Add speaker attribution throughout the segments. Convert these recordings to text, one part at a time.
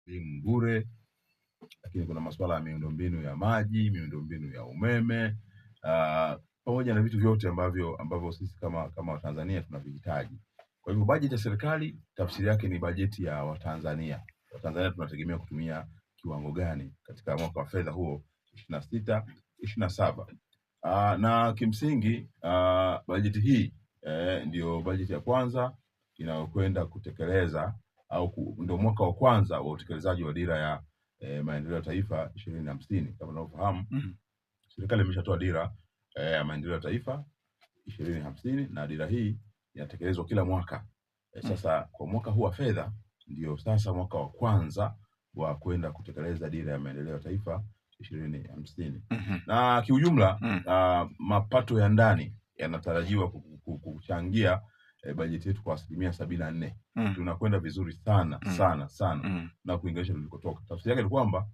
Speaker 1: elimu bure, lakini kuna masuala ya miundombinu ya maji, miundombinu ya umeme, pamoja na vitu vyote ambavyo sisi kama Watanzania tunavihitaji. Kwa hivyo bajeti ya serikali tafsiri yake ni bajeti ya Watanzania. Watanzania tunategemea kutumia kiwango gani katika mwaka wa fedha huo 26/27. Na kimsingi bajeti hii ndio bajeti ya kwanza inayokwenda kutekeleza au ndio mwaka wa kwanza wa utekelezaji wa dira ya maendeleo ya taifa 2050. Kama unavyofahamu, serikali imeshatoa dira ya maendeleo ya taifa 2050 na dira hii inatekelezwa kila mwaka. Sasa kwa mwaka huu wa fedha ndio sasa mwaka wa kwanza wa kwenda kutekeleza dira ya maendeleo ya taifa 2050. Na kiujumla mapato ya ndani yanatarajiwa kuchangia bajeti yetu kwa 74%. Tunakwenda vizuri sana na kuinganisha tulikotoka. Tafsiri yake ni kwamba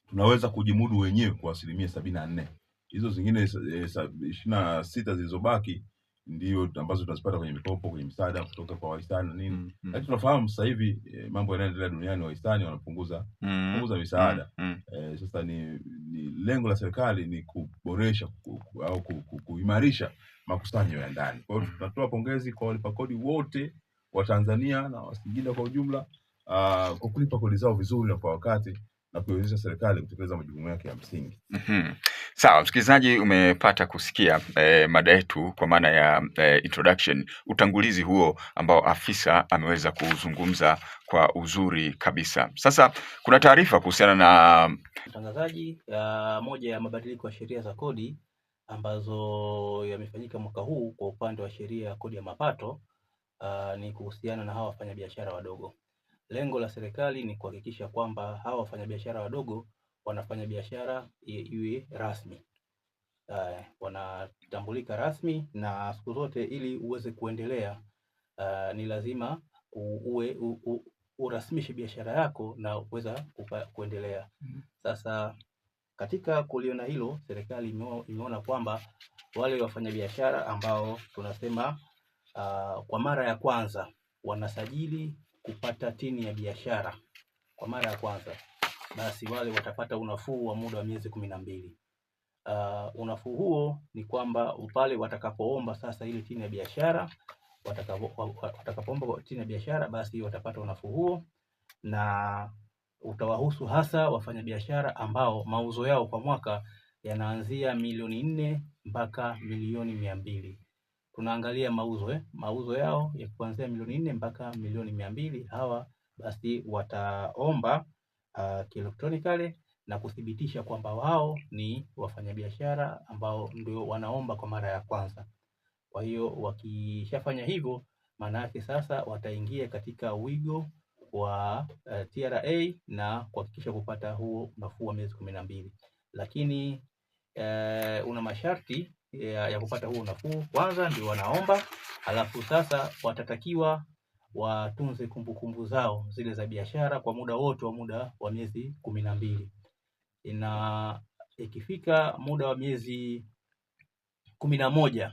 Speaker 1: tunaweza kujimudu wenyewe kwa 74%. Hizo zingine 26 zilizobaki ndio ambazo tunazipata kwenye mikopo, kwenye misaada kutoka kwa wahisani na nini. Lakini tunafahamu sasa hivi mambo yanayoendelea duniani, wahisani wanapunguza misaada. Sasa ni lengo la serikali ni kuboresha au kuimarisha makusanyo ya ndani. Kwa hiyo tunatoa pongezi kwa walipa kodi wote wa Tanzania na Wasingida kwa ujumla kwa kulipa kodi zao vizuri na kwa wakati na kuiwezesha serikali kutekeleza majukumu yake ya msingi.
Speaker 2: Sawa, msikilizaji, umepata kusikia mada yetu kwa maana ya introduction, utangulizi huo ambao afisa ameweza kuzungumza kwa uzuri kabisa. Sasa kuna taarifa kuhusiana na
Speaker 3: mtangazaji, moja ya mabadiliko ya sheria za kodi ambazo yamefanyika mwaka huu kwa upande wa sheria ya kodi ya mapato ni kuhusiana na hawa wafanyabiashara wadogo. Lengo la serikali ni kuhakikisha kwamba hawa wafanyabiashara wadogo wanafanya biashara iwe rasmi, wanatambulika rasmi, na siku zote ili uweze kuendelea ni lazima urasmishe biashara yako na uweza kuendelea. Sasa katika kuliona hilo, serikali imeona kwamba wale wafanyabiashara ambao tunasema kwa mara ya kwanza wanasajili kupata tini ya biashara kwa mara ya kwanza, basi wale watapata unafuu wa muda wa miezi 12. Unafuu huo ni kwamba pale watakapoomba sasa ile tini ya biashara, watakapoomba tini ya biashara, basi watapata unafuu huo, na utawahusu hasa wafanyabiashara ambao mauzo yao kwa mwaka yanaanzia milioni 4 mpaka milioni 200. Tunaangalia mauzo yao ya kuanzia milioni 4 mpaka milioni 200. Hawa basi wataomba kielektronikali na kuthibitisha kwamba wao ni wafanyabiashara ambao ndio wanaomba kwa mara ya kwanza. Kwa hiyo wakishafanya hivyo, maana yake sasa wataingia katika wigo wa TRA na kuhakikisha kupata huo unafuu wa miezi 12. Lakini una masharti ya kupata huo unafuu. Kwanza ndio wanaomba, alafu sasa watatakiwa watunze kumbukumbu zao zile za biashara kwa muda wote wa miezi 12. Na ikifika muda wa miezi 11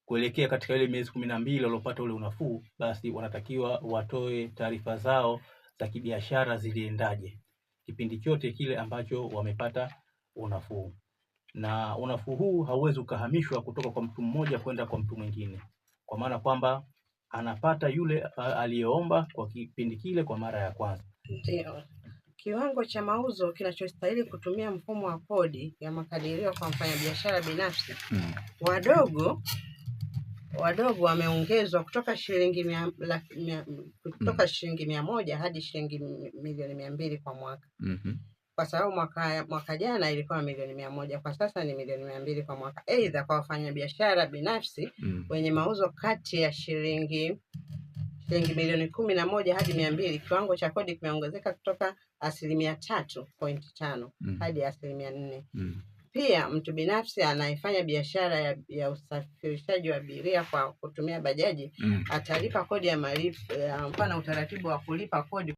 Speaker 3: kuelekea katika ile miezi 12 waliopata ule unafuu, basi wanatakiwa watoe taarifa zao za kibiashara ziliendaje kipindi chote kile ambacho wamepata unafuu. Na unafuu huu hauwezi ukahamishwa kutoka kwa mtu mmoja kwenda kwa mtu mwingine, kwa maana kwamba anapata yule aliyeomba kwa kipindi kile kwa mara ya kwanza.
Speaker 4: Ndio kiwango cha mauzo kinachostahili kutumia mfumo wa kodi ya makadirio kwa mfanyabiashara binafsi wadogo wameongezwa kutoka shilingi 100 hadi shilingi milioni 200 kwa mwaka. Kwa sababu mwaka jana ilikuwa milioni 100, kwa sasa ni milioni 200 kwa mwaka. Aidha, kwa wafanyabiashara binafsi wenye mauzo kati ya shilingi milioni 11 hadi 200, kiwango cha kodi kimeongezeka kutoka 3.5% hadi 4%. Pia mtu binafsi anayefanya biashara ya usafirishaji wa abiria kwa kutumia bajaji atalipa kodi ya malipo. Mfano, utaratibu wa kulipa kodi